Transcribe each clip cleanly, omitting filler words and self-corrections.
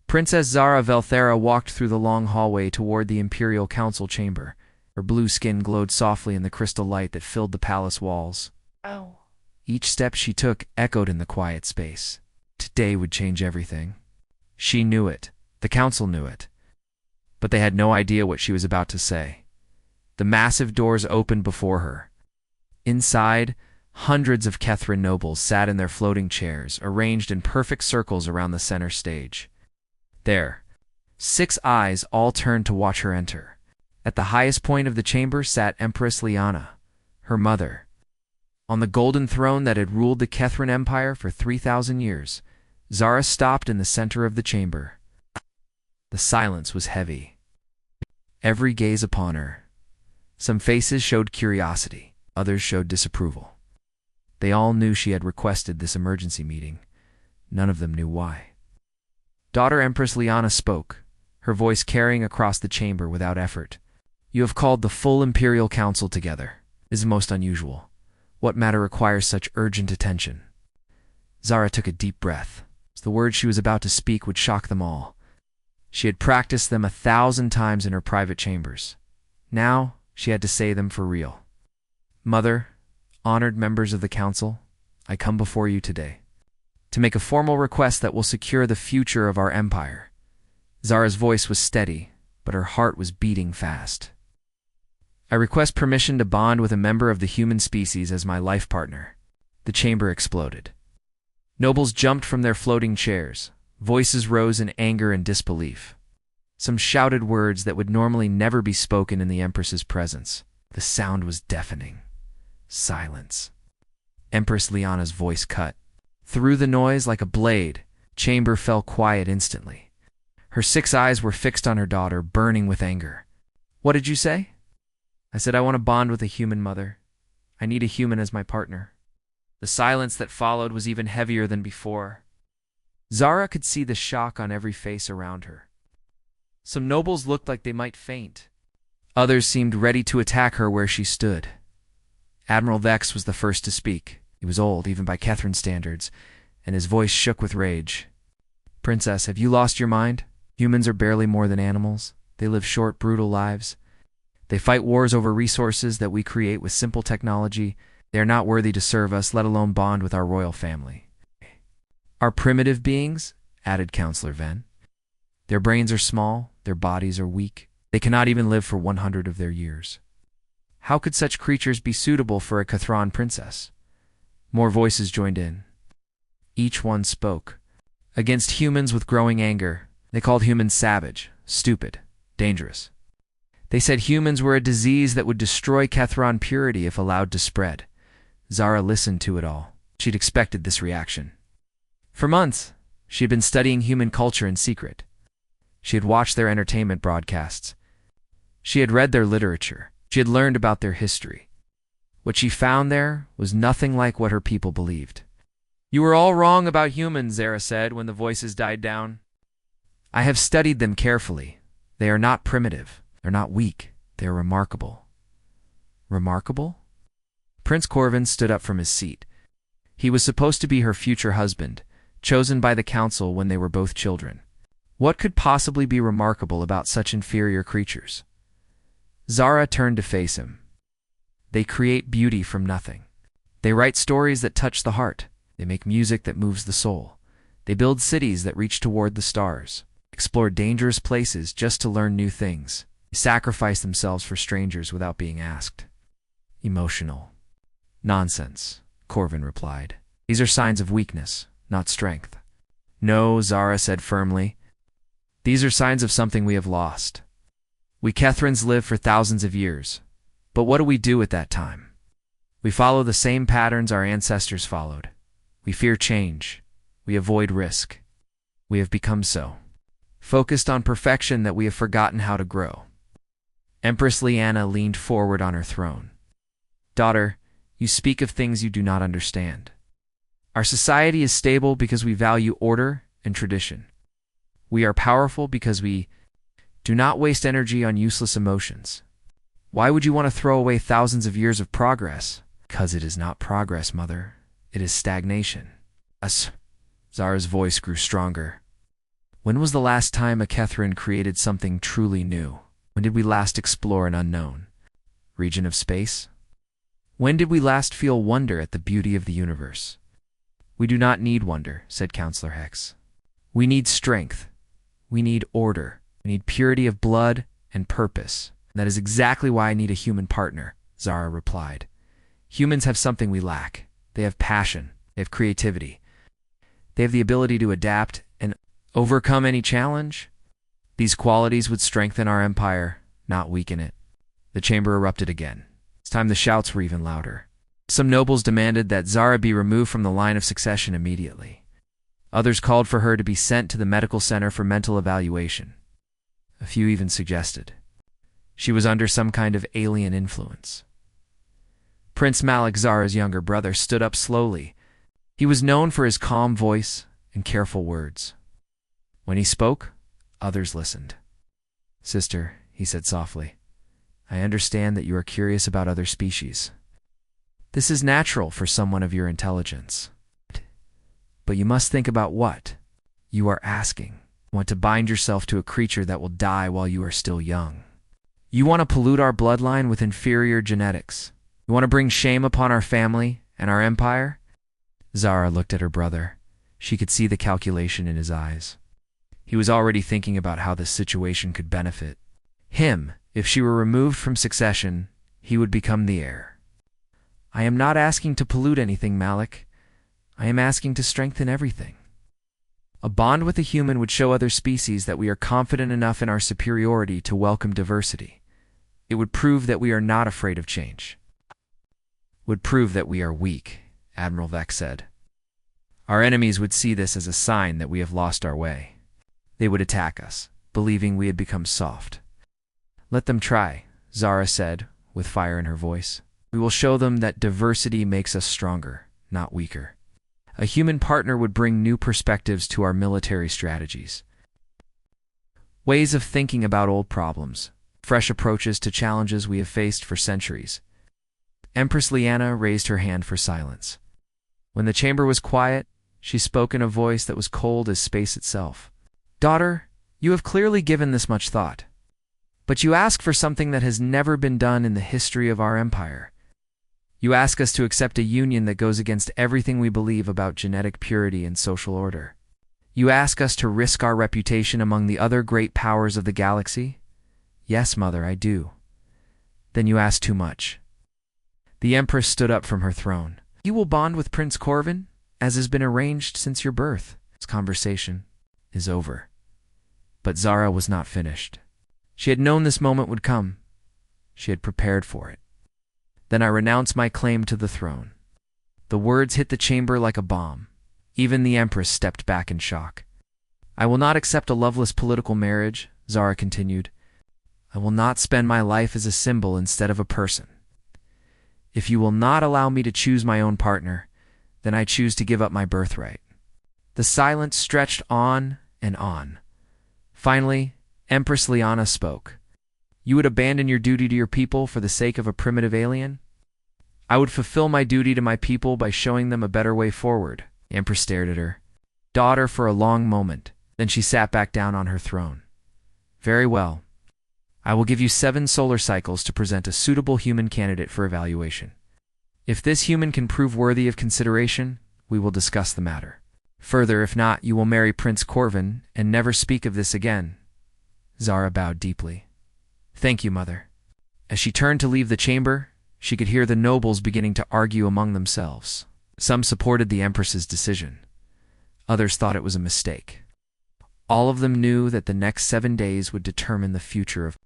Princess Zara Velthera walked through the long hallway toward the Imperial Council chamber. Her blue skin glowed softly in the crystal light that filled the palace walls. Oh. Each step she took echoed in the quiet space. Today would change everything. She knew it. The council knew it. But they had no idea what she was about to say. The massive doors opened before her. Inside, hundreds of Kethran nobles sat in their floating chairs, arranged in perfect circles around the center stage. There, 6 eyes all turned to watch her enter. At the highest point of the chamber sat Empress Liana, her mother. On the golden throne that had ruled the Kethran Empire for 3,000 years, Zara stopped in the center of the chamber. The silence was heavy. Every gaze upon her. Some faces showed curiosity, others showed disapproval. They all knew she had requested this emergency meeting. None of them knew why. Daughter Empress Liana spoke, her voice carrying across the chamber without effort. You have called the full Imperial Council together. This is most unusual. What matter requires such urgent attention? Zara took a deep breath. The words she was about to speak would shock them all. She had practiced them 1,000 times in her private chambers. Now, she had to say them for real. Mother, honored members of the council, I come before you today to make a formal request that will secure the future of our empire. Zara's voice was steady, but her heart was beating fast. I request permission to bond with a member of the human species as my life partner. The chamber exploded. Nobles jumped from their floating chairs. Voices rose in anger and disbelief. Some shouted words that would normally never be spoken in the Empress's presence. The sound was deafening. Silence. Empress Liana's voice cut. Through the noise like a blade, chamber fell quiet instantly. Her 6 eyes were fixed on her daughter, burning with anger. What did you say? I said I want to bond with a human, mother. I need a human as my partner. The silence that followed was even heavier than before. Zara could see the shock on every face around her. Some nobles looked like they might faint. Others seemed ready to attack her where she stood. Admiral Vex was the first to speak. He was old, even by Kethran standards, and his voice shook with rage. Princess, have you lost your mind? Humans are barely more than animals. They live short, brutal lives. They fight wars over resources that we create with simple technology. They are not worthy to serve us, let alone bond with our royal family. Are primitive beings, added Counselor Ven. Their brains are small, their bodies are weak. They cannot even live for 100 of their years. How could such creatures be suitable for a Kethran princess? More voices joined in. Each one spoke. Against humans with growing anger, they called humans savage, stupid, dangerous. They said humans were a disease that would destroy Kethran purity if allowed to spread. Zara listened to it all. She'd expected this reaction. For months, she had been studying human culture in secret. She had watched their entertainment broadcasts. She had read their literature. She had learned about their history. What she found there was nothing like what her people believed. You were all wrong about humans, Zara said when the voices died down. I have studied them carefully. They are not primitive. They're not weak. They are remarkable. Remarkable? Prince Corvin stood up from his seat. He was supposed to be her future husband, chosen by the council when they were both children. What could possibly be remarkable about such inferior creatures? Zara turned to face him. They create beauty from nothing. They write stories that touch the heart. They make music that moves the soul. They build cities that reach toward the stars, explore dangerous places just to learn new things. They sacrifice themselves for strangers without being asked. Emotional. Nonsense, Corvin replied. These are signs of weakness, not strength. No, Zara said firmly. These are signs of something we have lost. We Kethrans live for thousands of years. But what do we do at that time? We follow the same patterns our ancestors followed. We fear change. We avoid risk. We have become so focused on perfection that we have forgotten how to grow. Empress Liana leaned forward on her throne. Daughter, you speak of things you do not understand. Our society is stable because we value order and tradition. We are powerful because we do not waste energy on useless emotions. Why would you want to throw away thousands of years of progress? Because it is not progress, Mother. It is stagnation. Zara's voice grew stronger. When was the last time a Kethran created something truly new? When did we last explore an unknown region of space? When did we last feel wonder at the beauty of the universe? We do not need wonder, said Counselor Hex. We need strength. We need order. We need purity of blood and purpose. And that is exactly why I need a human partner, Zara replied. Humans have something we lack. They have passion. They have creativity. They have the ability to adapt and overcome any challenge. These qualities would strengthen our empire, not weaken it. The chamber erupted again. This time the shouts were even louder. Some nobles demanded that Zara be removed from the line of succession immediately. Others called for her to be sent to the medical center for mental evaluation. A few even suggested she was under some kind of alien influence. Prince Malik, Zara's younger brother, stood up slowly. He was known for his calm voice and careful words. When he spoke, others listened. Sister, he said softly, I understand that you are curious about other species. This is natural for someone of your intelligence. But you must think about what you are asking. You want to bind yourself to a creature that will die while you are still young. You want to pollute our bloodline with inferior genetics. You want to bring shame upon our family and our empire? Zara looked at her brother. She could see the calculation in his eyes. He was already thinking about how this situation could benefit him. If she were removed from succession, he would become the heir. I am not asking to pollute anything, Malik. I am asking to strengthen everything. A bond with a human would show other species that we are confident enough in our superiority to welcome diversity. It would prove that we are not afraid of change. Would prove that we are weak, Admiral Vex said. Our enemies would see this as a sign that we have lost our way. They would attack us, believing we had become soft. Let them try, Zara said, with fire in her voice. We will show them that diversity makes us stronger, not weaker. A human partner would bring new perspectives to our military strategies. Ways of thinking about old problems, fresh approaches to challenges we have faced for centuries. Empress Liana raised her hand for silence. When the chamber was quiet, she spoke in a voice that was cold as space itself. Daughter, you have clearly given this much thought. But you ask for something that has never been done in the history of our empire. You ask us to accept a union that goes against everything we believe about genetic purity and social order. You ask us to risk our reputation among the other great powers of the galaxy? Yes, Mother, I do. Then you ask too much. The Empress stood up from her throne. You will bond with Prince Corvin, as has been arranged since your birth. This conversation is over. But Zara was not finished. She had known this moment would come. She had prepared for it. Then I renounce my claim to the throne. The words hit the chamber like a bomb. Even the Empress stepped back in shock. I will not accept a loveless political marriage, Zara continued. I will not spend my life as a symbol instead of a person. If you will not allow me to choose my own partner, then I choose to give up my birthright. The silence stretched on and on. Finally, Empress Liana spoke. You would abandon your duty to your people for the sake of a primitive alien? I would fulfill my duty to my people by showing them a better way forward. The Empress stared at her daughter for a long moment. Then she sat back down on her throne. Very well. I will give you 7 solar cycles to present a suitable human candidate for evaluation. If this human can prove worthy of consideration, we will discuss the matter. Further, if not, you will marry Prince Corvin and never speak of this again. Zara bowed deeply. Thank you, Mother. As she turned to leave the chamber, she could hear the nobles beginning to argue among themselves. Some supported the Empress's decision. Others thought it was a mistake. All of them knew that the next 7 days would determine the future of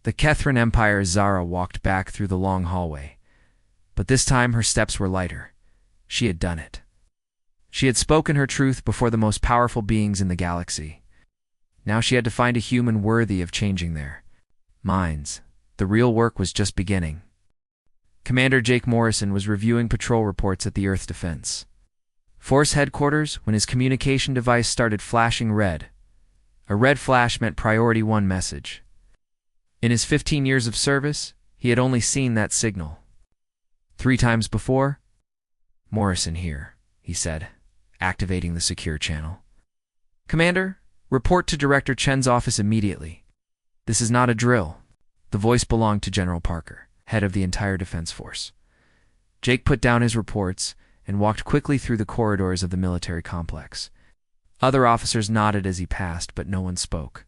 the Kethran Empire. Zara walked back through the long hallway. But this time her steps were lighter. She had done it. She had spoken her truth before the most powerful beings in the galaxy. Now she had to find a human worthy of changing their minds. The real work was just beginning. Commander Jake Morrison was reviewing patrol reports at the Earth Defense Force headquarters when his communication device started flashing red. A red flash meant Priority 1 message. In his 15 years of service, he had only seen that signal 3 times before. Morrison here, he said, activating the secure channel. Commander, Report to Director Chen's office immediately. This is not a drill. The voice belonged to General Parker, head of the entire Defense Force. Jake put down his reports and walked quickly through the corridors of the military complex. Other officers nodded as he passed, but no one spoke.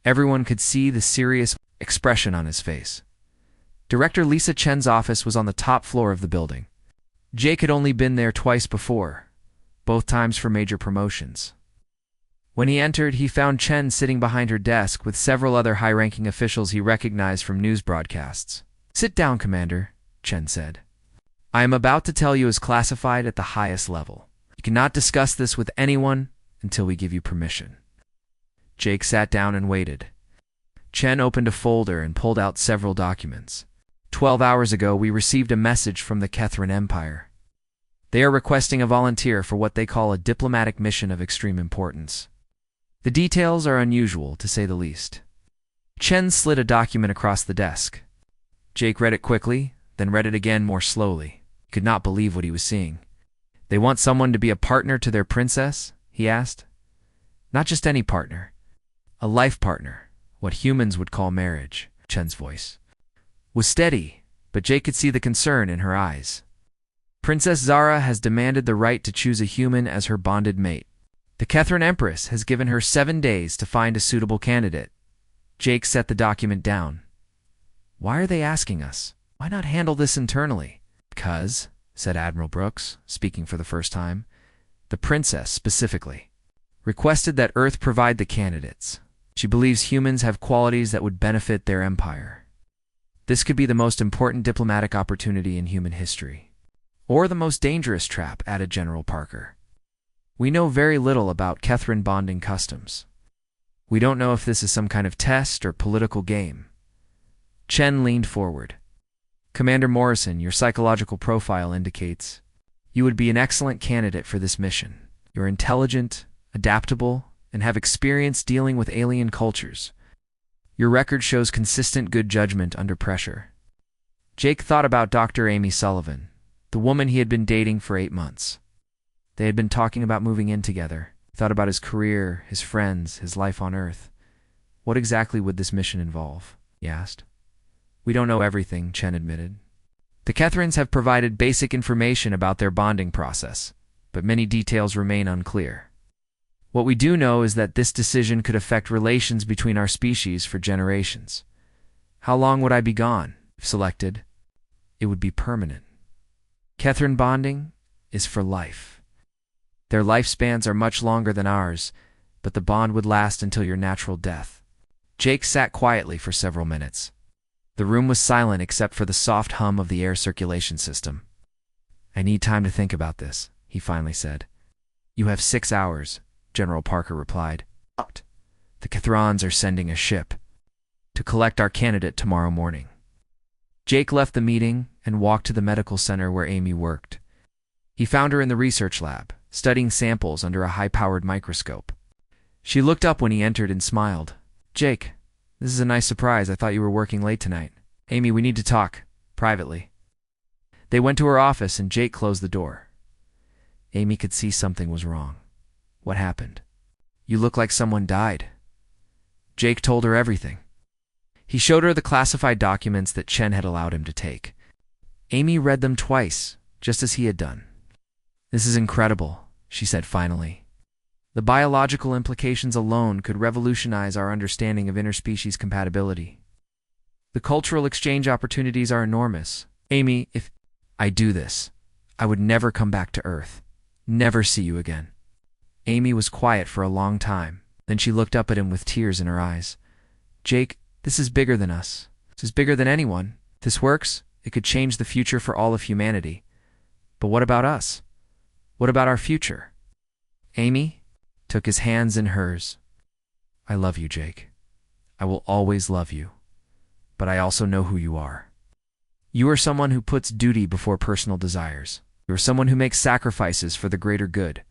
Everyone could see the serious expression on his face. Director Lisa Chen's office was on the top floor of the building. Jake had only been there twice before, both times for major promotions. When he entered, he found Chen sitting behind her desk with several other high-ranking officials he recognized from news broadcasts. "Sit down, Commander," Chen said. "I am about to tell you is classified at the highest level. You cannot discuss this with anyone until we give you permission." Jake sat down and waited. Chen opened a folder and pulled out several documents. 12 hours ago, we received a message from the Terran Empire. They are requesting a volunteer for what they call a diplomatic mission of extreme importance. The details are unusual, to say the least. Chen slid a document across the desk. Jake read it quickly, then read it again more slowly. He could not believe what he was seeing. "They want someone to be a partner to their princess?" he asked. "Not just any partner. A life partner, what humans would call marriage." Chen's voice was steady, but Jake could see the concern in her eyes. "Princess Zara has demanded the right to choose a human as her bonded mate. The Terran Empress has given her 7 days to find a suitable candidate." Jake set the document down. "Why are they asking us? Why not handle this internally?" "Because," said Admiral Brooks, speaking for the first time, "the princess, specifically, requested that Earth provide the candidates. She believes humans have qualities that would benefit their empire. This could be the most important diplomatic opportunity in human history. Or the most dangerous trap," added General Parker. "We know very little about Terran bonding customs. We don't know if this is some kind of test or political game." Chen leaned forward. "Commander Morrison, your psychological profile indicates you would be an excellent candidate for this mission. You're intelligent, adaptable, and have experience dealing with alien cultures. Your record shows consistent good judgment under pressure." Jake thought about Dr. Amy Sullivan, the woman he had been dating for 8 months. They had been talking about moving in together. He thought about his career, his friends, his life on Earth. "What exactly would this mission involve?" he asked. "We don't know everything," Chen admitted. "The Terrans have provided basic information about their bonding process, but many details remain unclear. What we do know is that this decision could affect relations between our species for generations. How long would I be gone? If selected, it would be permanent. Terran bonding is for life. Their lifespans are much longer than ours, but the bond would last until your natural death." Jake sat quietly for several minutes. The room was silent except for the soft hum of the air circulation system. "I need time to think about this," he finally said. "You have 6 hours, General Parker replied. "The Cathrons are sending a ship to collect our candidate tomorrow morning." Jake left the meeting and walked to the medical center where Amy worked. He found her in the research lab, studying samples under a high-powered microscope. She looked up when he entered and smiled. "Jake, this is a nice surprise. I thought you were working late tonight." "Amy, we need to talk, privately." They went to her office and Jake closed the door. Amy could see something was wrong. "What happened?" "You look like someone died." Jake told her everything. He showed her the classified documents that Chen had allowed him to take. Amy read them twice, just as he had done. "This is incredible," she said finally. "The biological implications alone could revolutionize our understanding of interspecies compatibility. The cultural exchange opportunities are enormous. Amy, if I do this, I would never come back to Earth. Never see you again." Amy was quiet for a long time. Then she looked up at him with tears in her eyes. "Jake, this is bigger than us. This is bigger than anyone. If this works, it could change the future for all of humanity. But what about us? What about our future?" Amy took his hands in hers. "I love you, Jake. I will always love you. But I also know who you are. You are someone who puts duty before personal desires. You are someone who makes sacrifices for the greater good.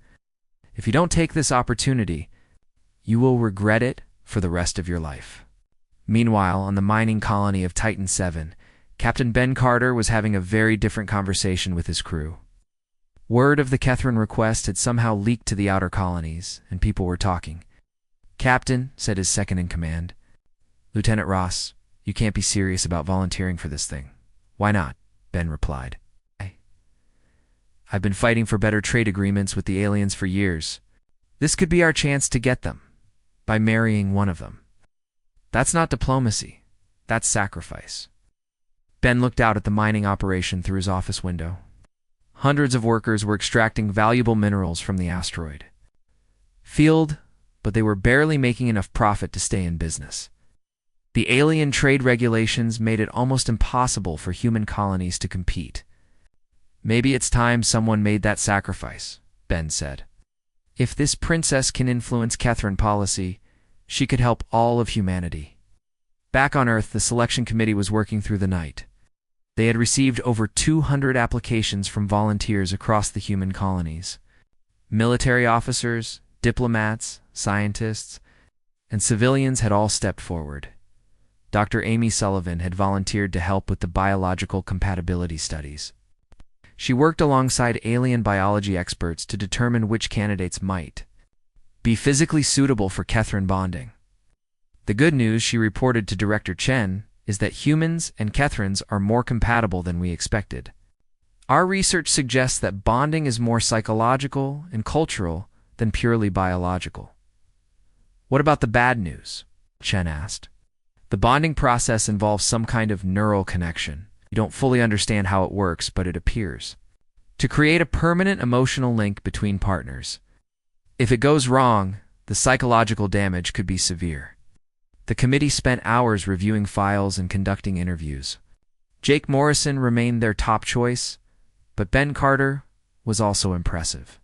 If you don't take this opportunity, you will regret it for the rest of your life." Meanwhile, on the mining colony of Titan 7, Captain Ben Carter was having a very different conversation with his crew. Word of the Terran request had somehow leaked to the outer colonies, and people were talking. "Captain," said his second-in-command. "Lieutenant Ross, you can't be serious about volunteering for this thing." "Why not?" Ben replied. "I've been fighting for better trade agreements with the aliens for years. This could be our chance to get them, by marrying one of them." "That's not diplomacy. That's sacrifice." Ben looked out at the mining operation through his office window. Hundreds of workers were extracting valuable minerals from the asteroid field, but they were barely making enough profit to stay in business. The alien trade regulations made it almost impossible for human colonies to compete. "Maybe it's time someone made that sacrifice," Ben said. "If this princess can influence Catherine policy, she could help all of humanity." Back on Earth, the selection committee was working through the night. They had received over 200 applications from volunteers across the human colonies. Military officers, diplomats, scientists, and civilians had all stepped forward. Dr. Amy Sullivan had volunteered to help with the biological compatibility studies. She worked alongside alien biology experts to determine which candidates might be physically suitable for Catherine bonding. The good news, she reported to Director Chen, is that humans and Catherines are more compatible than we expected. "Our research suggests that bonding is more psychological and cultural than purely biological." "What about the bad news?" Chen asked. "The bonding process involves some kind of neural connection. You don't fully understand how it works, but it appears to create a permanent emotional link between partners. If it goes wrong, the psychological damage could be severe." The committee spent hours reviewing files and conducting interviews. Jake Morrison remained their top choice, but Ben Carter was also impressive.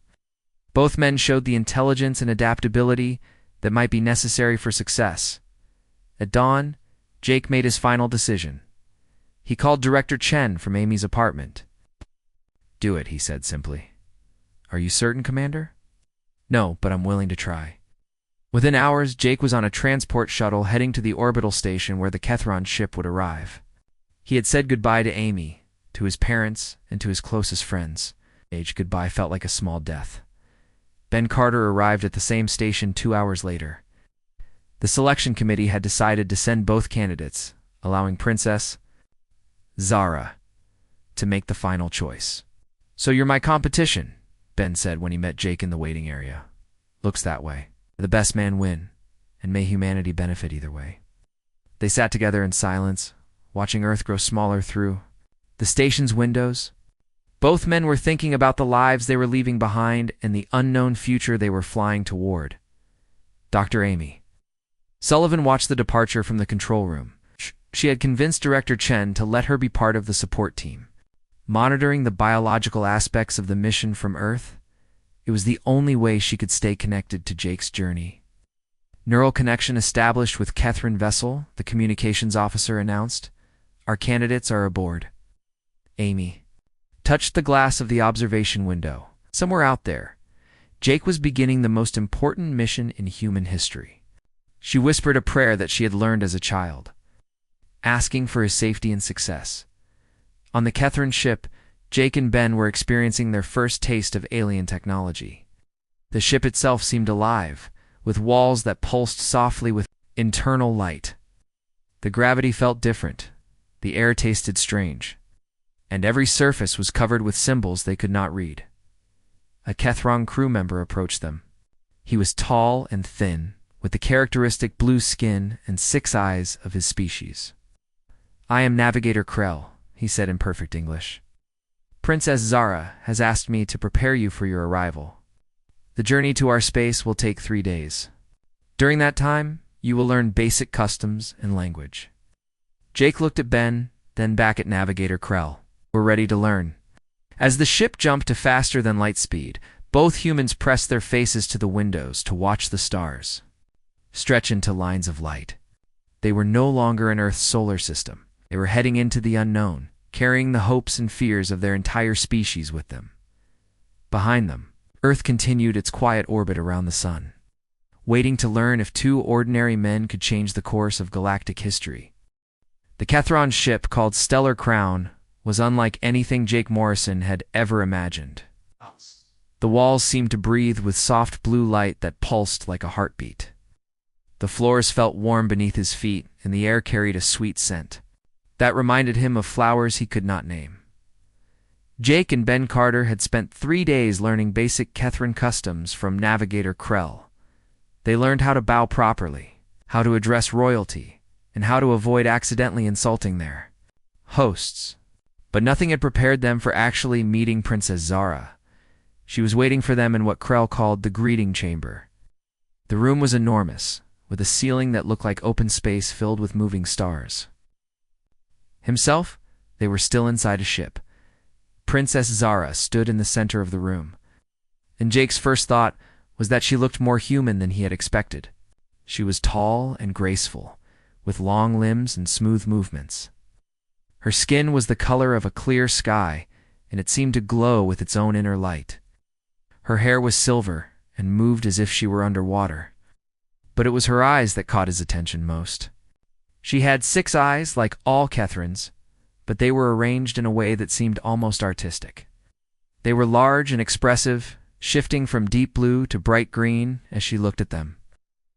Both men showed the intelligence and adaptability that might be necessary for success. At dawn, Jake made his final decision. He called Director Chen from Amy's apartment. "Do it," he said simply. "Are you certain, Commander?" "No, but I'm willing to try." Within hours, Jake was on a transport shuttle heading to the orbital station where the Kethron ship would arrive. He had said goodbye to Amy, to his parents, and to his closest friends. Each goodbye felt like a small death. Ben Carter arrived at the same station 2 hours later. The selection committee had decided to send both candidates, allowing Princess Zara to make the final choice. "So you're my competition," Ben said when he met Jake in the waiting area. "Looks that way. The best man win, and may humanity benefit either way." They sat together in silence, watching Earth grow smaller through the station's windows. Both men were thinking about the lives they were leaving behind and the unknown future they were flying toward. Dr. Amy Sullivan watched the departure from the control room. She had convinced Director Chen to let her be part of the support team, monitoring the biological aspects of the mission from Earth. It was the only way she could stay connected to Jake's journey. "Neural connection established with Catherine Vessel," the communications officer announced. "Our candidates are aboard." Amy touched the glass of the observation window. Somewhere out there, Jake was beginning the most important mission in human history. She whispered a prayer that she had learned as a child, asking for his safety and success. On the Catherine ship, Jake and Ben were experiencing their first taste of alien technology. The ship itself seemed alive, with walls that pulsed softly with internal light. The gravity felt different, the air tasted strange, and every surface was covered with symbols they could not read. A Kethron crew member approached them. He was tall and thin, with the characteristic blue skin and 6 eyes of his species. "I am Navigator Krell," he said in perfect English. "Princess Zara has asked me to prepare you for your arrival. The journey to our space will take 3 days. During that time, you will learn basic customs and language." Jake looked at Ben, then back at Navigator Krell. "We're ready to learn." As the ship jumped to faster than light speed, both humans pressed their faces to the windows to watch the stars stretch into lines of light. They were no longer in Earth's solar system. They were heading into the unknown, carrying the hopes and fears of their entire species with them. Behind them, Earth continued its quiet orbit around the sun, waiting to learn if 2 ordinary men could change the course of galactic history. The Kethron ship, called Stellar Crown, was unlike anything Jake Morrison had ever imagined. The walls seemed to breathe with soft blue light that pulsed like a heartbeat. The floors felt warm beneath his feet, and the air carried a sweet scent. That reminded him of flowers he could not name. Jake and Ben Carter had spent 3 days learning basic Kethran customs from Navigator Krell. They learned how to bow properly, how to address royalty, and how to avoid accidentally insulting their hosts. But nothing had prepared them for actually meeting Princess Zara. She was waiting for them in what Krell called the greeting chamber. The room was enormous, with a ceiling that looked like open space filled with moving stars. Himself, they were still inside a ship. Princess Zara stood in the center of the room, and Jake's first thought was that she looked more human than he had expected. She was tall and graceful, with long limbs and smooth movements. Her skin was the color of a clear sky, and it seemed to glow with its own inner light. Her hair was silver and moved as if she were underwater. But it was her eyes that caught his attention most. She had 6 eyes like all Kethrans, but they were arranged in a way that seemed almost artistic. They were large and expressive, shifting from deep blue to bright green as she looked at them.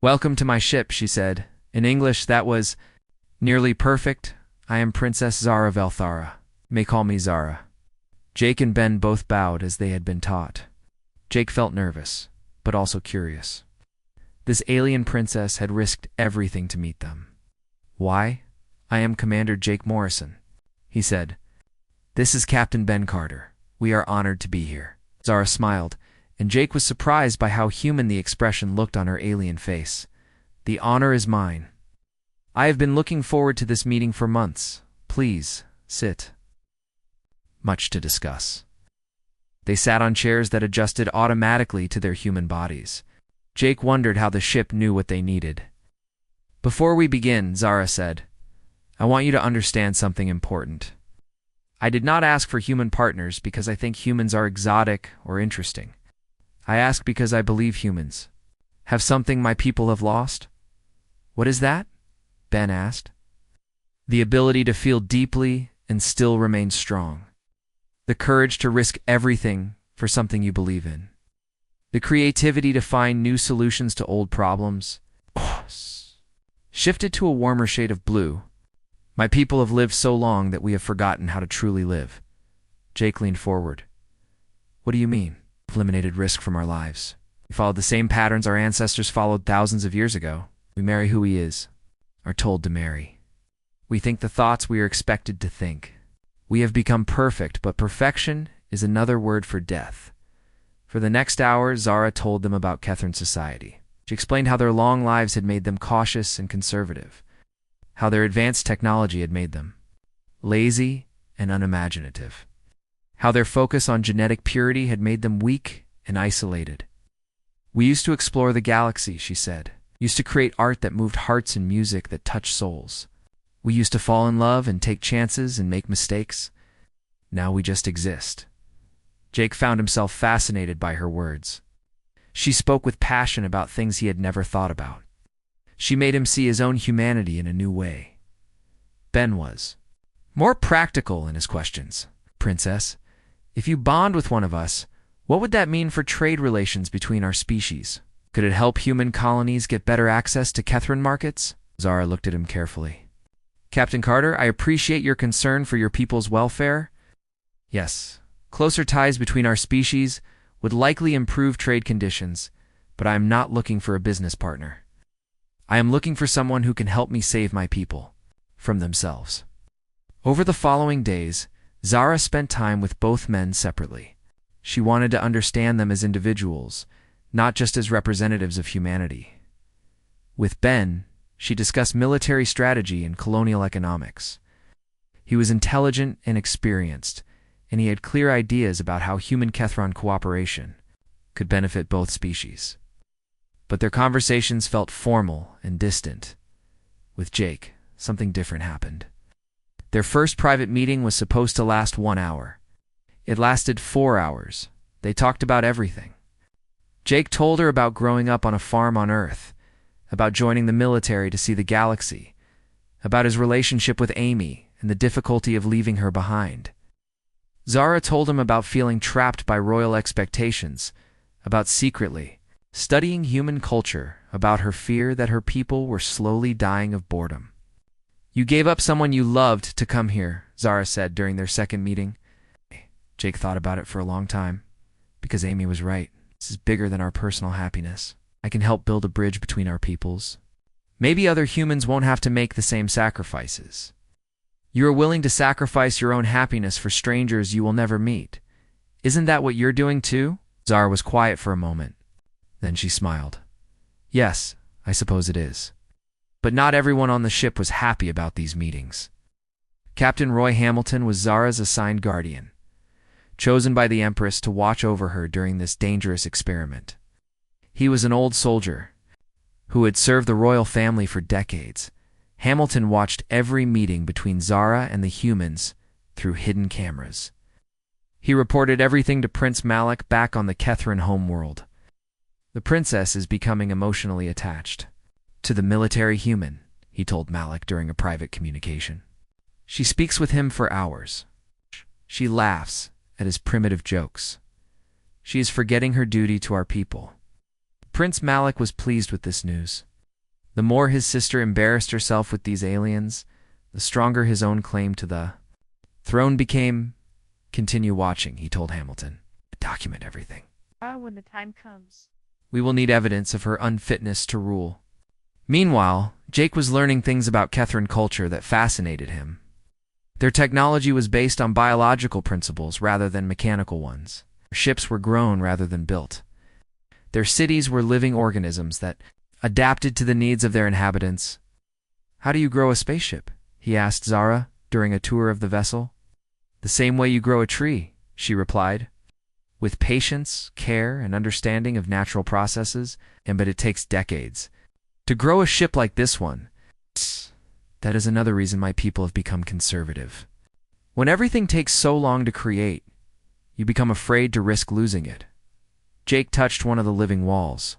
"Welcome to my ship," she said. In English, that was nearly perfect. "I am Princess Zara Velthara. You may call me Zara." Jake and Ben both bowed as they had been taught. Jake felt nervous, but also curious. This alien princess had risked everything to meet them. "Why? I am Commander Jake Morrison," he said. "This is Captain Ben Carter. We are honored to be here." Zara smiled, and Jake was surprised by how human the expression looked on her alien face. "The honor is mine. I have been looking forward to this meeting for months. Please, sit." Much to discuss. They sat on chairs that adjusted automatically to their human bodies. Jake wondered how the ship knew what they needed. "Before we begin," Zara said, "I want you to understand something important. I did not ask for human partners because I think humans are exotic or interesting. I ask because I believe humans have something my people have lost." "What is that?" Ben asked. "The ability to feel deeply and still remain strong. The courage to risk everything for something you believe in. The creativity to find new solutions to old problems." Shifted to a warmer shade of blue. "My people have lived so long that we have forgotten how to truly live." Jake leaned forward. "What do you mean?" "Eliminated risk from our lives. We followed the same patterns our ancestors followed thousands of years ago. We marry who he is, are told to marry. We think the thoughts we are expected to think. We have become perfect, but perfection is another word for death." For the next hour, Zara told them about Kethran society. She explained how their long lives had made them cautious and conservative, how their advanced technology had made them lazy and unimaginative, how their focus on genetic purity had made them weak and isolated. "We used to explore the galaxy," she said. "Used to create art that moved hearts and music that touched souls. We used to fall in love and take chances and make mistakes. Now we just exist." Jake found himself fascinated by her words. She spoke with passion about things he had never thought about. She made him see his own humanity in a new way. Ben was more practical in his questions. "Princess, if you bond with one of us, what would that mean for trade relations between our species? Could it help human colonies get better access to Kethran markets?" Zara looked at him carefully. "Captain Carter, I appreciate your concern for your people's welfare. Yes, closer ties between our species would likely improve trade conditions, but I am not looking for a business partner. I am looking for someone who can help me save my people from themselves." Over the following days, Zara spent time with both men separately. She wanted to understand them as individuals, not just as representatives of humanity. With Ben, she discussed military strategy and colonial economics. He was intelligent and experienced, and he had clear ideas about how human Kethran cooperation could benefit both species. But their conversations felt formal and distant. With Jake, something different happened. Their first private meeting was supposed to last 1 hour. It lasted 4 hours. They talked about everything. Jake told her about growing up on a farm on Earth, about joining the military to see the galaxy, about his relationship with Amy and the difficulty of leaving her behind. Zara told him about feeling trapped by royal expectations, about secretly studying human culture, about her fear that her people were slowly dying of boredom. You gave up someone you loved to come here, Zara said during their second meeting. Jake thought about it for a long time, because Amy was right. This is bigger than our personal happiness. I can help build a bridge between our peoples. Maybe other humans won't have to make the same sacrifices. You are willing to sacrifice your own happiness for strangers you will never meet. Isn't that what you're doing too? Zara was quiet for a moment. Then she smiled. Yes, I suppose it is. But not everyone on the ship was happy about these meetings. Captain Roy Hamilton was Zara's assigned guardian, chosen by the Empress to watch over her during this dangerous experiment. He was an old soldier who had served the royal family for decades. Hamilton watched every meeting between Zara and the humans through hidden cameras. He reported everything to Prince Malik back on the Kethran homeworld. The princess is becoming emotionally attached to the military human, he told Malik during a private communication. She speaks with him for hours. She laughs at his primitive jokes. She is forgetting her duty to our people. Prince Malik was pleased with this news. The more his sister embarrassed herself with these aliens, the stronger his own claim to the throne became. Continue watching, he told Hamilton. Document everything. When the time comes. We will need evidence of her unfitness to rule. Meanwhile, Jake was learning things about Kethran culture that fascinated him. Their technology was based on biological principles rather than mechanical ones. Their ships were grown rather than built. Their cities were living organisms that adapted to the needs of their inhabitants. How do you grow a spaceship? He asked Zara during a tour of the vessel. The same way you grow a tree, she replied. With patience, care, and understanding of natural processes, but it takes decades. To grow a ship like this one, that is another reason my people have become conservative. When everything takes so long to create, you become afraid to risk losing it. Jake touched one of the living walls.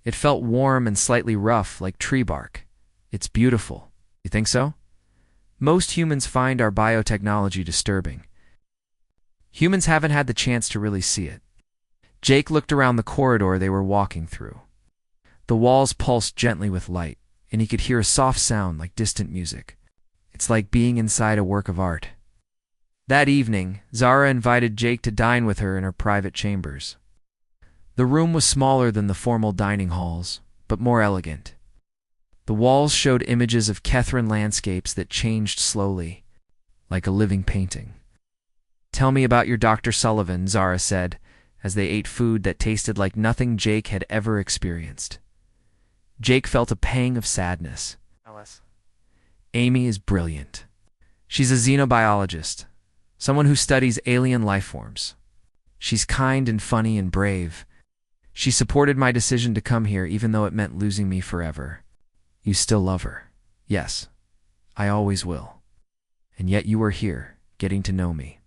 It felt warm and slightly rough, like tree bark. It's beautiful. You think so? Most humans find our biotechnology disturbing. Humans haven't had the chance to really see it. Jake looked around the corridor they were walking through. The walls pulsed gently with light, and he could hear a soft sound like distant music. It's like being inside a work of art. That evening, Zara invited Jake to dine with her in her private chambers. The room was smaller than the formal dining halls, but more elegant. The walls showed images of Kethran landscapes that changed slowly, like a living painting. Tell me about your Dr. Sullivan, Zara said, as they ate food that tasted like nothing Jake had ever experienced. Jake felt a pang of sadness. Amy is brilliant. She's a xenobiologist, someone who studies alien life forms. She's kind and funny and brave. She supported my decision to come here even though it meant losing me forever. You still love her. Yes, I always will. And yet you are here, getting to know me.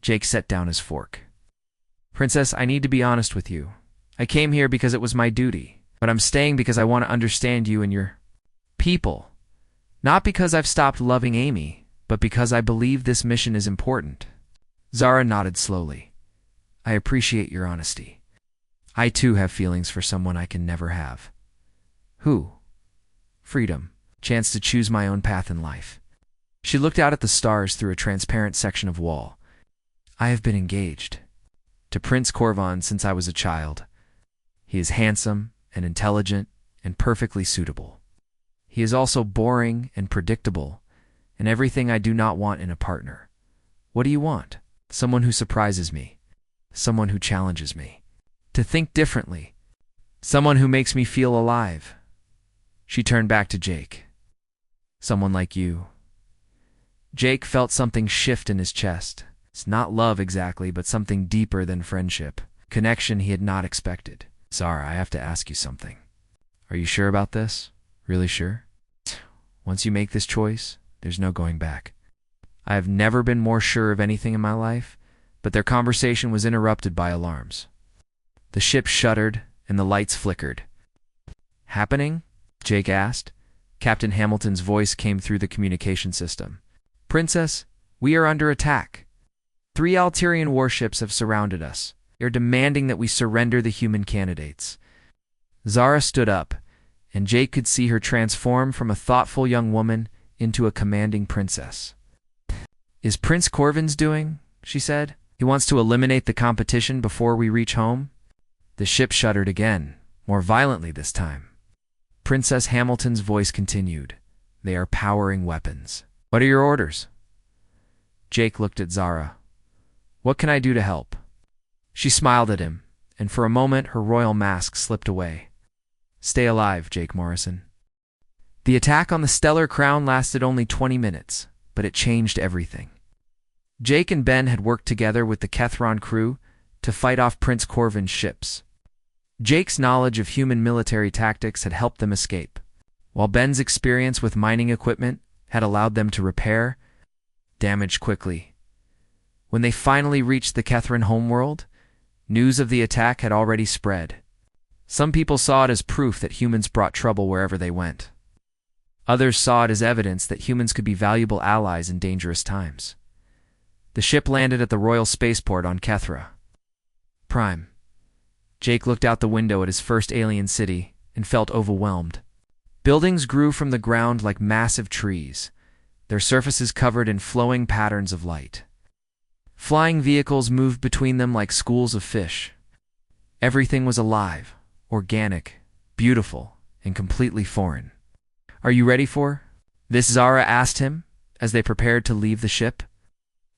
Jake set down his fork. Princess, I need to be honest with you. I came here because it was my duty, but I'm staying because I want to understand you and your people. Not because I've stopped loving Amy, but because I believe this mission is important. Zara nodded slowly. I appreciate your honesty. I too have feelings for someone I can never have. Who? Freedom. Chance to choose my own path in life. She looked out at the stars through a transparent section of wall. I have been engaged to Prince Corvan since I was a child. He is handsome and intelligent and perfectly suitable. He is also boring and predictable, and everything I do not want in a partner. What do you want? Someone who surprises me. Someone who challenges me to think differently. Someone who makes me feel alive. She turned back to Jake. Someone like you. Jake felt something shift in his chest. It's not love exactly, but something deeper than friendship. Connection he had not expected. Zara, I have to ask you something. Are you sure about this? Really sure? Once you make this choice, there's no going back. I have never been more sure of anything in my life, but their conversation was interrupted by alarms. The ship shuddered, and the lights flickered. Happening? Jake asked. Captain Hamilton's voice came through the communication system. Princess, we are under attack. 3 Alterian warships have surrounded us. They are demanding that we surrender the human candidates. Zara stood up, and Jake could see her transform from a thoughtful young woman into a commanding princess. "Is Prince Corvin's doing?" she said. "He wants to eliminate the competition before we reach home?" The ship shuddered again, more violently this time. Princess Hamilton's voice continued. "They are powering weapons. What are your orders?" Jake looked at Zara. "What can I do to help?" She smiled at him, and for a moment her royal mask slipped away. "Stay alive, Jake Morrison." The attack on the Stellar Crown lasted only 20 minutes, but it changed everything. Jake and Ben had worked together with the Kethron crew to fight off Prince Corvin's ships. Jake's knowledge of human military tactics had helped them escape, while Ben's experience with mining equipment had allowed them to repair damage quickly. When they finally reached the Kethron homeworld, news of the attack had already spread. Some people saw it as proof that humans brought trouble wherever they went. Others saw it as evidence that humans could be valuable allies in dangerous times. The ship landed at the Royal Spaceport on Kethra Prime. Jake looked out the window at his first alien city and felt overwhelmed. Buildings grew from the ground like massive trees, their surfaces covered in flowing patterns of light. Flying vehicles moved between them like schools of fish. Everything was alive, organic, beautiful, and completely foreign. "Are you ready for this?" Zara asked him as they prepared to leave the ship.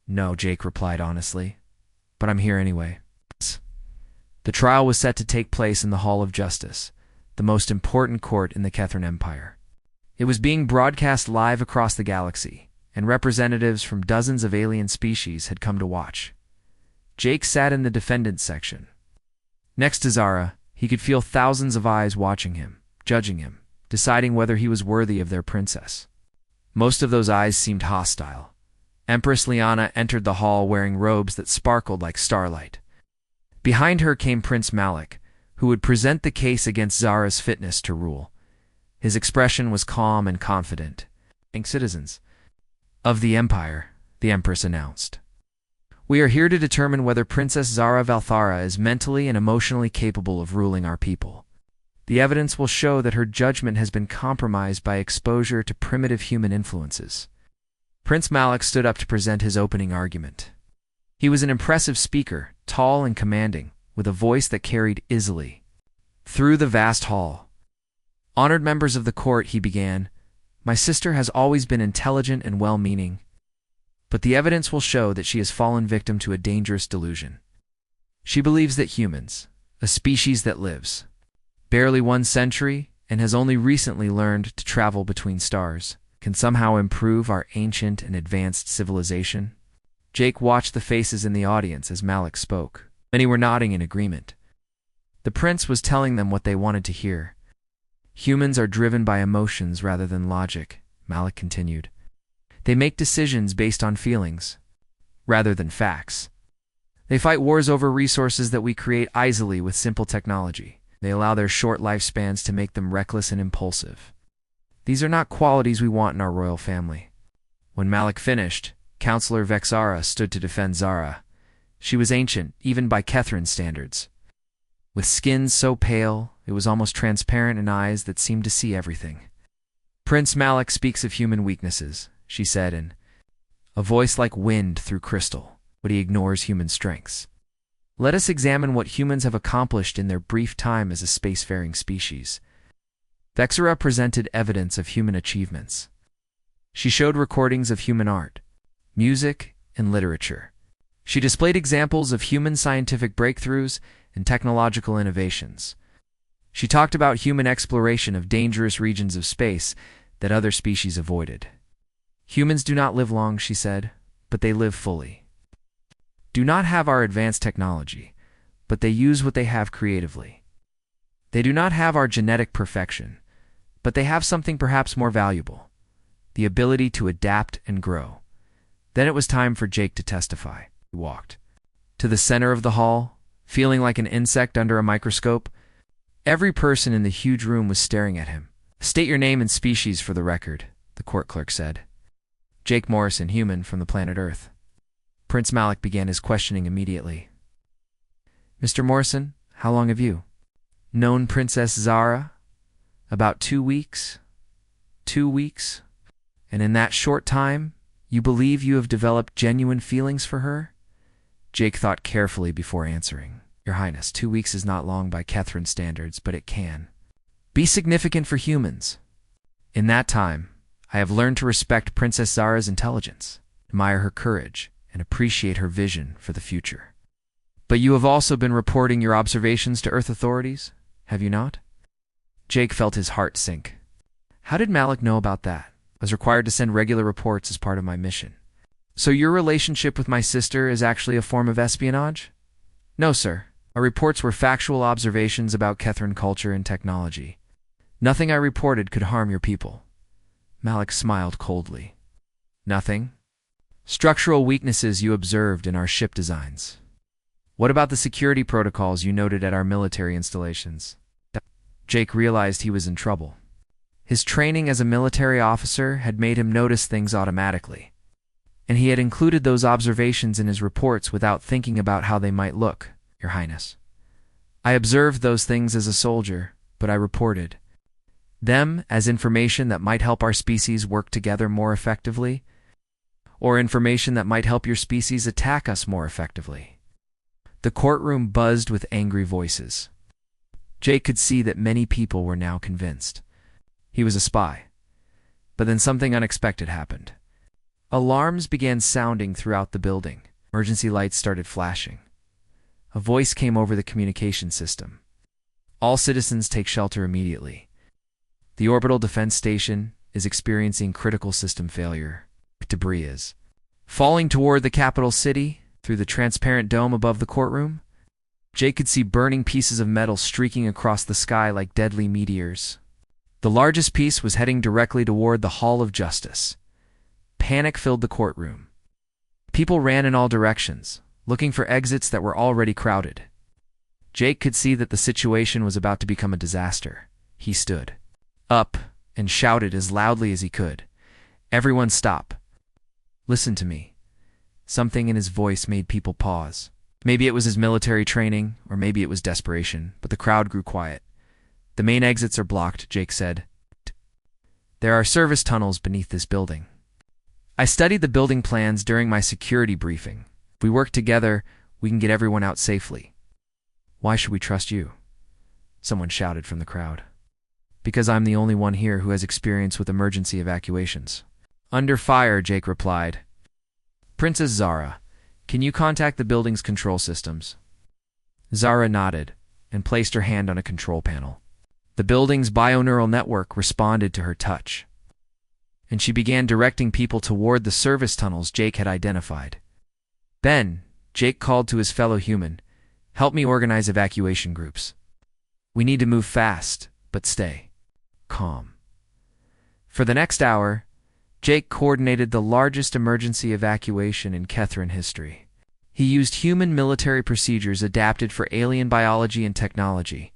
"No," Jake replied honestly, "but I'm here anyway." The trial was set to take place in the Hall of Justice, the most important court in the Kethron Empire. It was being broadcast live across the galaxy, and representatives from dozens of alien species had come to watch. Jake sat in the defendants section. Next to Zara, he could feel thousands of eyes watching him, judging him, deciding whether he was worthy of their princess. Most of those eyes seemed hostile. Empress Liana entered the hall wearing robes that sparkled like starlight. Behind her came Prince Malik, who would present the case against Zara's fitness to rule. His expression was calm and confident. "Citizens of the Empire," the Empress announced, "we are here to determine whether Princess Zara Valthara is mentally and emotionally capable of ruling our people. The evidence will show that her judgment has been compromised by exposure to primitive human influences." Prince Malik stood up to present his opening argument. He was an impressive speaker, tall and commanding, with a voice that carried easily through the vast hall. "Honored members of the court," he began, "my sister has always been intelligent and well-meaning, but the evidence will show that she has fallen victim to a dangerous delusion. She believes that humans, a species that lives barely 1 century and has only recently learned to travel between stars, can somehow improve our ancient and advanced civilization." Jake watched the faces in the audience as Malik spoke. Many were nodding in agreement. The prince was telling them what they wanted to hear. "Humans are driven by emotions rather than logic," Malik continued. "They make decisions based on feelings, rather than facts. They fight wars over resources that we create easily with simple technology. They allow their short lifespans to make them reckless and impulsive. These are not qualities we want in our royal family." When Malik finished, Counselor Vexara stood to defend Zara. She was ancient, even by Kethron standards. With skin so pale, it was almost transparent and eyes that seemed to see everything. "Prince Malik speaks of human weaknesses," she said in a voice like wind through crystal, but he ignores human strengths. "Let us examine what humans have accomplished in their brief time as a spacefaring species." Vexara presented evidence of human achievements. She showed recordings of human art, music, and literature. She displayed examples of human scientific breakthroughs and technological innovations. She talked about human exploration of dangerous regions of space that other species avoided. "Humans do not live long," she said, "but they live fully. Do not have our advanced technology, but they use what they have creatively. They do not have our genetic perfection, but they have something perhaps more valuable, the ability to adapt and grow." Then it was time for Jake to testify. He walked to the center of the hall, feeling like an insect under a microscope. Every person in the huge room was staring at him. "State your name and species for the record," the court clerk said. "Jake Morrison, human from the planet Earth." Prince Malik began his questioning immediately. "Mr. Morrison, how long have you Known Princess Zara? About 2 weeks? 2 weeks? And in that short time, you believe you have developed genuine feelings for her? Jake thought carefully before answering. Your Highness, 2 weeks is not long by Kethran standards, but it can be significant for humans. In that time, I have learned to respect Princess Zara's intelligence, admire her courage, and appreciate her vision for the future. But you have also been reporting your observations to Earth authorities, have you not? Jake felt his heart sink. How did Malik know about that? I was required to send regular reports as part of my mission. So your relationship with my sister is actually a form of espionage? No, sir. Our reports were factual observations about Kethran culture and technology. Nothing I reported could harm your people. Malik smiled coldly. Nothing? Structural weaknesses you observed in our ship designs. What about the security protocols you noted at our military installations? Jake realized he was in trouble. His training as a military officer had made him notice things automatically, and he had included those observations in his reports without thinking about how they might look, Your Highness. I observed those things as a soldier, but I reported them as information that might help our species work together more effectively, or information that might help your species attack us more effectively. The courtroom buzzed with angry voices. Jake could see that many people were now convinced he was a spy. But then something unexpected happened. Alarms began sounding throughout the building. Emergency lights started flashing. A voice came over the communication system. All citizens take shelter immediately. The orbital defense station is experiencing critical system failure. Debris is falling toward the capital city through the transparent dome above the courtroom. Jake could see burning pieces of metal streaking across the sky like deadly meteors. The largest piece was heading directly toward the Hall of Justice. Panic filled the courtroom. People ran in all directions, looking for exits that were already crowded. Jake could see that the situation was about to become a disaster. He stood up and shouted as loudly as he could. Everyone stop. Listen to me. Something in his voice made people pause. Maybe it was his military training, or maybe it was desperation, but the crowd grew quiet. The main exits are blocked, Jake said. There are service tunnels beneath this building. I studied the building plans during my security briefing. If we work together, we can get everyone out safely. Why should we trust you? Someone shouted from the crowd. Because I'm the only one here who has experience with emergency evacuations. Under fire, Jake replied. Princess Zara, can you contact the building's control systems? Zara nodded and placed her hand on a control panel. The building's bioneural network responded to her touch, and she began directing people toward the service tunnels Jake had identified. Ben, Jake called to his fellow human, help me organize evacuation groups. We need to move fast, but stay calm. For the next hour, Jake coordinated the largest emergency evacuation in Kethran history. He used human military procedures adapted for alien biology and technology.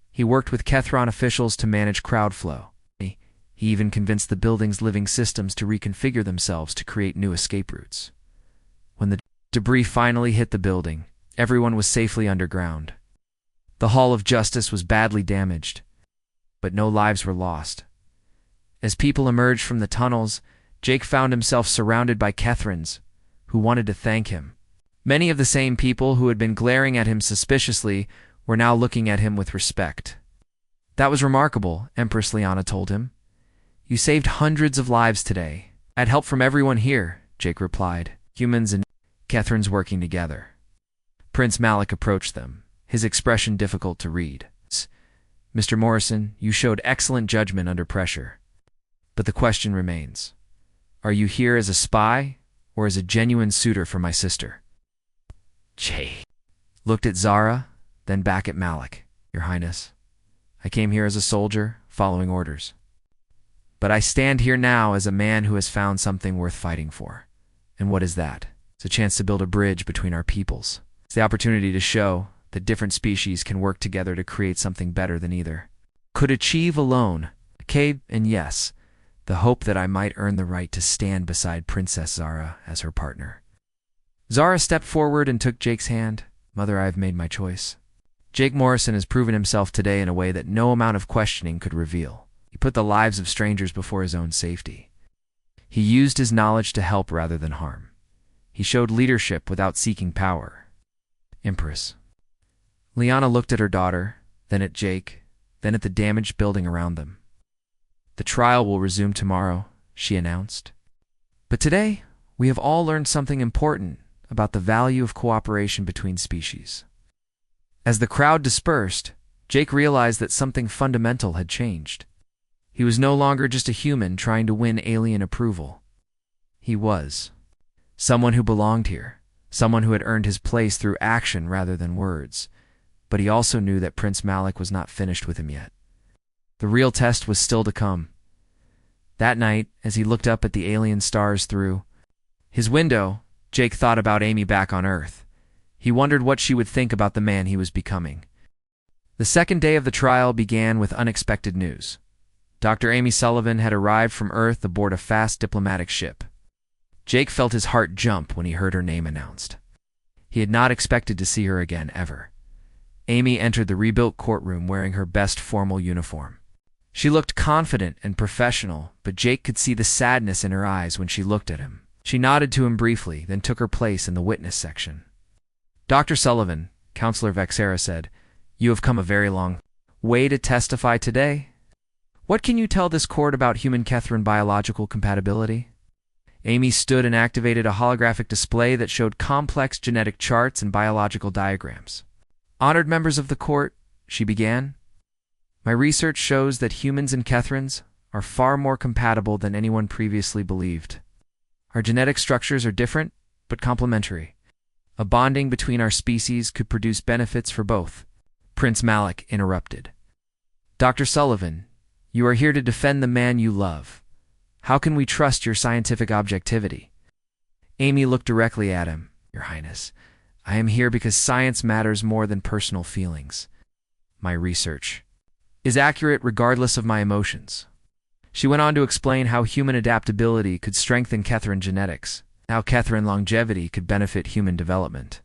He worked with Kethran officials to manage crowd flow. He even convinced the building's living systems to reconfigure themselves to create new escape routes. When the debris finally hit the building, everyone was safely underground. The Hall of Justice was badly damaged, but no lives were lost. As people emerged from the tunnels, Jake found himself surrounded by Kethrans, who wanted to thank him. Many of the same people who had been glaring at him suspiciously were now looking at him with respect. That was remarkable, Empress Liana told him. You saved hundreds of lives today. I had help from everyone here, Jake replied. Humans and Kethrans working together. Prince Malik approached them, his expression difficult to read. Mr. Morrison, you showed excellent judgment under pressure. But the question remains. Are you here as a spy, or as a genuine suitor for my sister? Jake looked at Zara, then back at Malik. Your Highness, I came here as a soldier, following orders. But I stand here now as a man who has found something worth fighting for. And what is that? It's a chance to build a bridge between our peoples. It's the opportunity to show that different species can work together to create something better than either could achieve alone. Okay, and yes, the hope that I might earn the right to stand beside Princess Zara as her partner. Zara stepped forward and took Jake's hand. Mother, I have made my choice. Jake Morrison has proven himself today in a way that no amount of questioning could reveal. He put the lives of strangers before his own safety. He used his knowledge to help rather than harm. He showed leadership without seeking power. Empress. Liana looked at her daughter, then at Jake, then at the damaged building around them. The trial will resume tomorrow, she announced. But today, we have all learned something important about the value of cooperation between species. As the crowd dispersed, Jake realized that something fundamental had changed. He was no longer just a human trying to win alien approval. He was someone who belonged here, someone who had earned his place through action rather than words. But he also knew that Prince Malik was not finished with him yet. The real test was still to come. That night, as he looked up at the alien stars through his window, Jake thought about Amy back on Earth. He wondered what she would think about the man he was becoming. The second day of the trial began with unexpected news. Dr. Amy Sullivan had arrived from Earth aboard a fast diplomatic ship. Jake felt his heart jump when he heard her name announced. He had not expected to see her again, ever. Amy entered the rebuilt courtroom wearing her best formal uniform. She looked confident and professional, but Jake could see the sadness in her eyes when she looked at him. She nodded to him briefly, then took her place in the witness section. Dr. Sullivan, Counselor Vexera said, "You have come a very long way to testify today. What can you tell this court about human-Kethran biological compatibility?" Amy stood and activated a holographic display that showed complex genetic charts and biological diagrams. "Honored members of the court," she began, "my research shows that humans and Kethrans are far more compatible than anyone previously believed. Our genetic structures are different, but complementary. A bonding between our species could produce benefits for both." Prince Malik interrupted. "Dr. Sullivan, you are here to defend the man you love. How can we trust your scientific objectivity?" Amy looked directly at him. "Your Highness, I am here because science matters more than personal feelings. My research is accurate regardless of my emotions." She went on to explain how human adaptability could strengthen Kethran genetics, how Kethran longevity could benefit human development.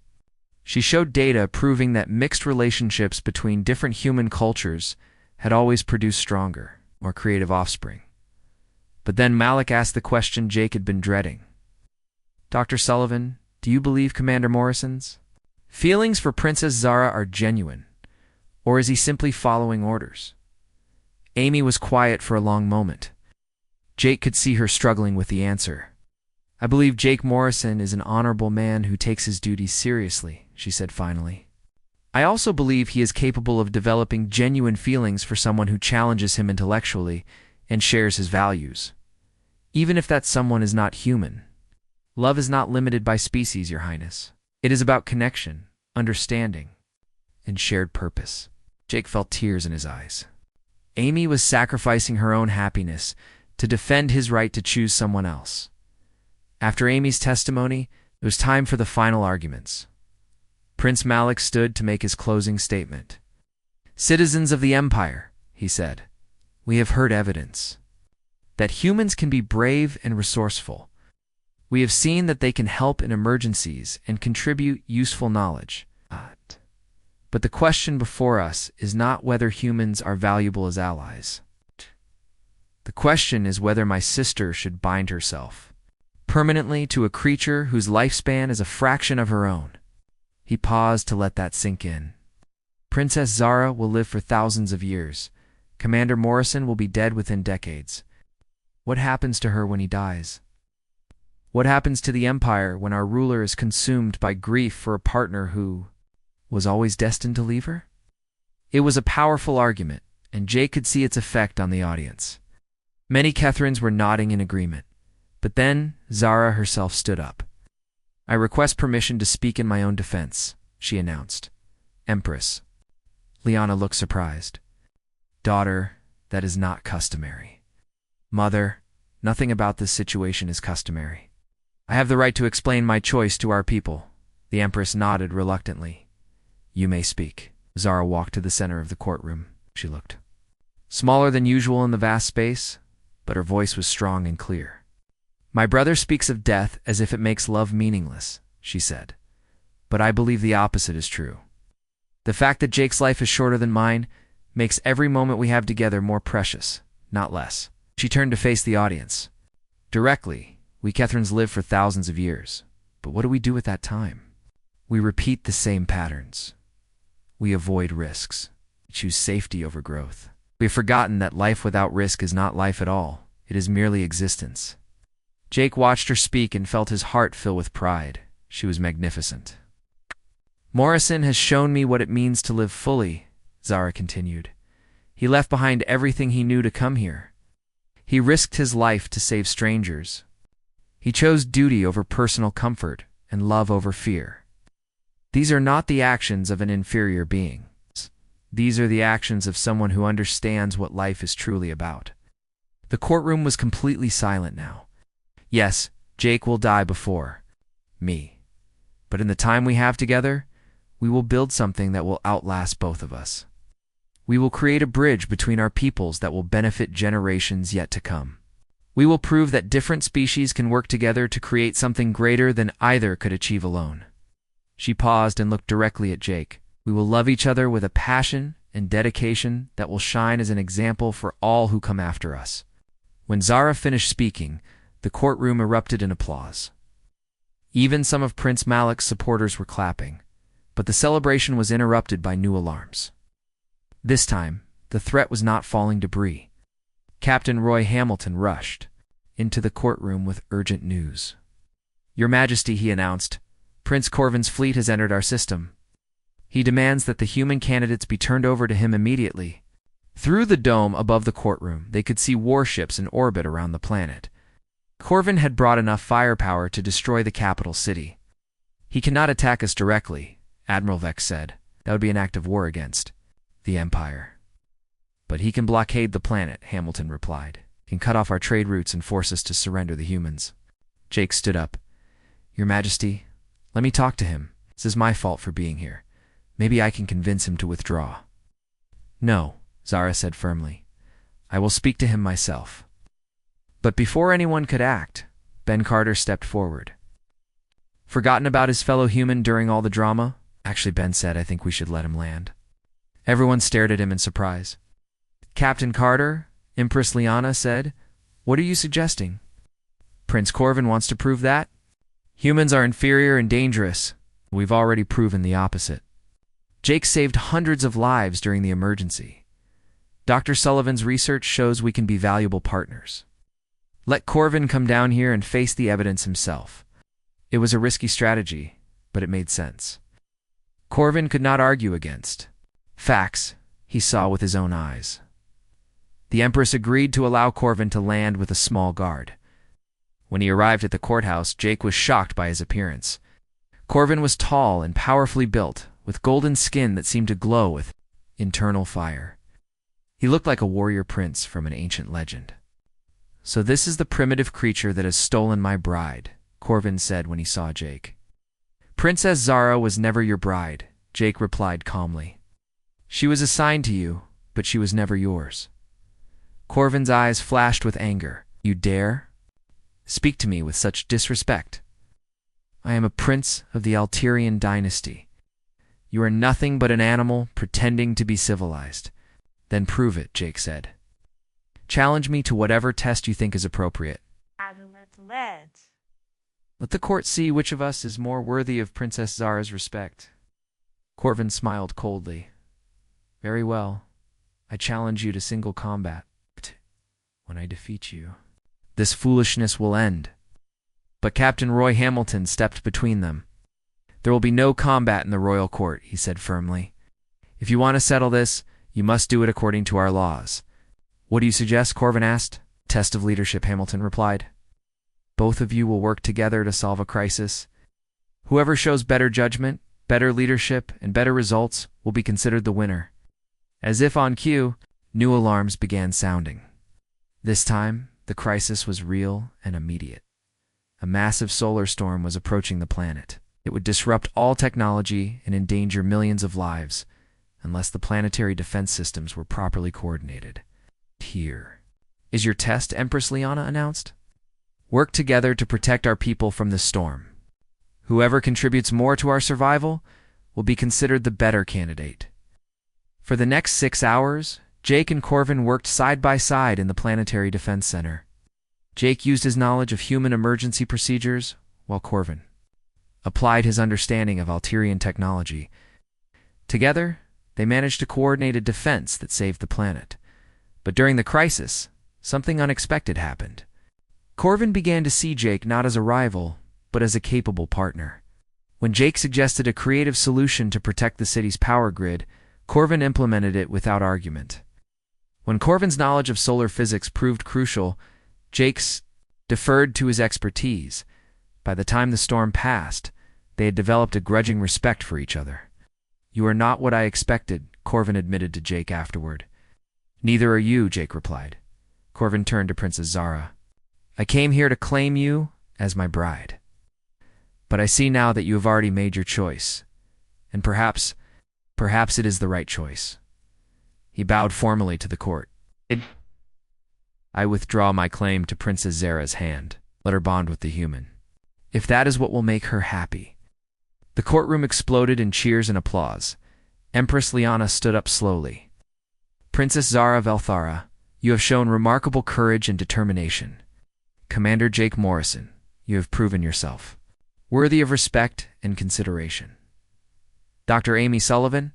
She showed data proving that mixed relationships between different human cultures had always produced stronger, more creative offspring. But then Malik asked the question Jake had been dreading. "Dr. Sullivan, do you believe Commander Morrison's feelings for Princess Zara are genuine, or is he simply following orders?" Amy was quiet for a long moment. Jake could see her struggling with the answer. "I believe Jake Morrison is an honorable man who takes his duties seriously," she said finally. "I also believe he is capable of developing genuine feelings for someone who challenges him intellectually and shares his values, even if that someone is not human. Love is not limited by species, Your Highness. It is about connection, understanding, and shared purpose." Jake felt tears in his eyes. Amy was sacrificing her own happiness to defend his right to choose someone else. After Amy's testimony, it was time for the final arguments. Prince Malik stood to make his closing statement. "Citizens of the Empire," he said, "we have heard evidence that humans can be brave and resourceful. We have seen that they can help in emergencies and contribute useful knowledge. But the question before us is not whether humans are valuable as allies. The question is whether my sister should bind herself permanently to a creature whose lifespan is a fraction of her own." He paused to let that sink in. "Princess Zara will live for thousands of years. Commander Morrison will be dead within decades. What happens to her when he dies? What happens to the Empire when our ruler is consumed by grief for a partner who was always destined to leave her?" It was a powerful argument, and Jake could see its effect on the audience. Many Kethrans were nodding in agreement. But then Zara herself stood up. "I request permission to speak in my own defense," she announced. "Empress." Liana looked surprised. "Daughter, that is not customary." "Mother, nothing about this situation is customary. I have the right to explain my choice to our people." The Empress nodded reluctantly. "You may speak." Zara walked to the center of the courtroom. She looked smaller than usual in the vast space, but her voice was strong and clear. "My brother speaks of death as if it makes love meaningless," she said. "But I believe the opposite is true. The fact that Jake's life is shorter than mine makes every moment we have together more precious, not less. She turned to face the audience. Directly, we Kethrons live for thousands of years. But what do we do with that time? We repeat the same patterns. We avoid risks. We choose safety over growth. We have forgotten that life without risk is not life at all. It is merely existence. Jake watched her speak and felt his heart fill with pride. She was magnificent. Morrison has shown me what it means to live fully, Zara continued. He left behind everything he knew to come here. He risked his life to save strangers. He chose duty over personal comfort and love over fear. These are not the actions of an inferior being. These are the actions of someone who understands what life is truly about. The courtroom was completely silent now. Yes, Jake will die before me. But in the time we have together, we will build something that will outlast both of us. We will create a bridge between our peoples that will benefit generations yet to come. We will prove that different species can work together to create something greater than either could achieve alone. She paused and looked directly at Jake. We will love each other with a passion and dedication that will shine as an example for all who come after us. When Zara finished speaking, the courtroom erupted in applause. Even some of Prince Malik's supporters were clapping, but the celebration was interrupted by new alarms. This time, the threat was not falling debris. Captain Roy Hamilton rushed into the courtroom with urgent news. Your Majesty, he announced, Prince Corvin's fleet has entered our system. He demands that the human candidates be turned over to him immediately. Through the dome above the courtroom, they could see warships in orbit around the planet. Corvin had brought enough firepower to destroy the capital city. He cannot attack us directly, Admiral Vex said. That would be an act of war against the Empire. But he can blockade the planet, Hamilton replied. He can cut off our trade routes and force us to surrender the humans. Jake stood up. Your Majesty, let me talk to him. This is my fault for being here. Maybe I can convince him to withdraw. No, Zara said firmly. I will speak to him myself. But before anyone could act, Ben Carter stepped forward. Forgotten about his fellow human during all the drama? Actually, Ben said, I think we should let him land. Everyone stared at him in surprise. Captain Carter, Empress Liana said, what are you suggesting? Prince Corvin wants to prove that? Humans are inferior and dangerous. We've already proven the opposite. Jake saved hundreds of lives during the emergency. Dr. Sullivan's research shows we can be valuable partners. Let Corvin come down here and face the evidence himself. It was a risky strategy, but it made sense. Corvin could not argue against facts he saw with his own eyes. The Empress agreed to allow Corvin to land with a small guard. When he arrived at the courthouse, Jake was shocked by his appearance. Corvin was tall and powerfully built, with golden skin that seemed to glow with internal fire. He looked like a warrior prince from an ancient legend. So this is the primitive creature that has stolen my bride, Corvin said when he saw Jake. Princess Zara was never your bride, Jake replied calmly. She was assigned to you, but she was never yours. Corvin's eyes flashed with anger. You dare speak to me with such disrespect? I am a prince of the Alterian dynasty. You are nothing but an animal pretending to be civilized. Then prove it, Jake said. Challenge me to whatever test you think is appropriate. Let the court see which of us is more worthy of Princess Zara's respect. Corvin smiled coldly. Very well. I challenge you to single combat. When I defeat you, this foolishness will end. But Captain Roy Hamilton stepped between them. There will be no combat in the royal court, he said firmly. If you want to settle this, you must do it according to our laws. What do you suggest? Corvin asked. Test of leadership, Hamilton replied. Both of you will work together to solve a crisis. Whoever shows better judgment, better leadership, and better results will be considered the winner. As if on cue, new alarms began sounding. This time, the crisis was real and immediate. A massive solar storm was approaching the planet. It would disrupt all technology and endanger millions of lives, unless the planetary defense systems were properly coordinated. Here is your test, Empress Liana announced. Work together to protect our people from this storm. Whoever contributes more to our survival will be considered the better candidate. For the next 6 hours, Jake and Corvin worked side by side in the Planetary Defense Center. Jake used his knowledge of human emergency procedures, while Corvin applied his understanding of Alterian technology. Together, they managed to coordinate a defense that saved the planet. But during the crisis, something unexpected happened. Corvin began to see Jake not as a rival, but as a capable partner. When Jake suggested a creative solution to protect the city's power grid, Corvin implemented it without argument. When Corvin's knowledge of solar physics proved crucial, Jake's deferred to his expertise. By the time the storm passed, they had developed a grudging respect for each other. "You are not what I expected," Corvin admitted to Jake afterward. "Neither are you," Jake replied. Corvin turned to Princess Zara. "I came here to claim you as my bride. But I see now that you have already made your choice, and perhaps it is the right choice." He bowed formally to the court. "I withdraw my claim to Princess Zara's hand. Let her bond with the human, if that is what will make her happy." The courtroom exploded in cheers and applause. Empress Liana stood up slowly. "Princess Zara Velthara, you have shown remarkable courage and determination. Commander Jake Morrison, you have proven yourself worthy of respect and consideration. Dr. Amy Sullivan,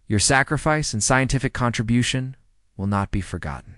your sacrifice and scientific contribution will not be forgotten."